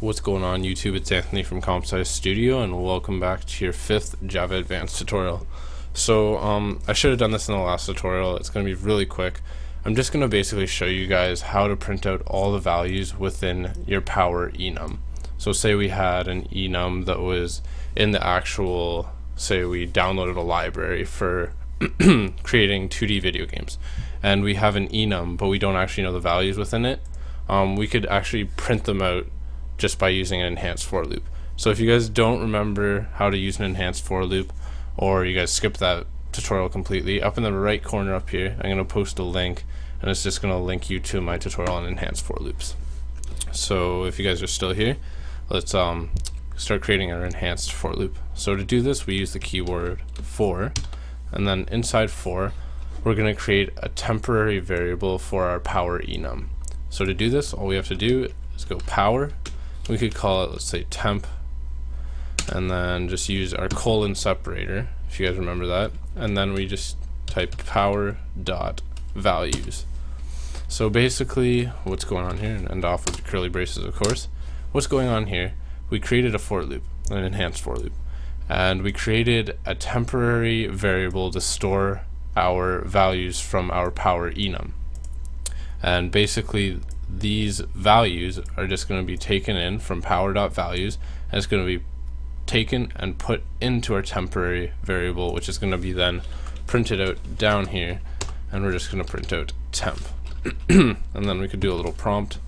What's going on YouTube? It's Anthony from CompSci Studio and welcome back to your 5th Java Advanced tutorial. So I should have done this in the last tutorial. It's going to be really quick. I'm just going to basically show you guys how to print out all the values within your Power Enum. So say we had an enum that was in the actual, say we downloaded a library for creating 2D video games, and we have an enum but we don't actually know the values within it. We could actually print them out just by using an enhanced for loop. So if you guys don't remember how to use an enhanced for loop, or you guys skip that tutorial completely, up in the right corner up here I'm going to post a link, and it's just going to link you to my tutorial on enhanced for loops. So if you guys are still here, let's start creating our enhanced for loop. So to do this we use the keyword for, and then inside for we're going to create a temporary variable for our Power Enum. So to do this, all we have to do is go power. We could call it, let's say, temp, and then just use our colon separator, if you guys remember that, and then we just type power dot values. So basically what's going on here, and end off with the curly braces of course, what's going on here, we created a for loop, an enhanced for loop, and we created a temporary variable to store our values from our Power Enum. And basically these values are just going to be taken in from power.values, and it's going to be taken and put into our temporary variable, which is going to be then printed out down here, and we're just going to print out temp. And then we could do a little prompt.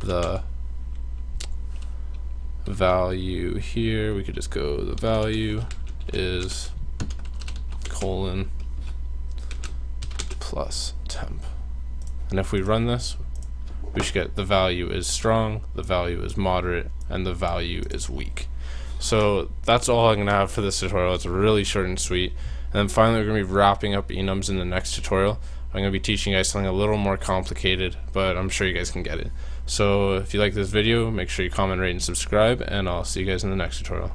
The value here, we could just go, the value is colon plus temp. And if we run this, we should get the value is strong, the value is moderate, and the value is weak. So that's all I'm going to have for this tutorial. It's really short and sweet. And then finally we're going to be wrapping up enums in the next tutorial. I'm going to be teaching you guys something a little more complicated, but I'm sure you guys can get it. So if you like this video, make sure you comment, rate, and subscribe, and I'll see you guys in the next tutorial.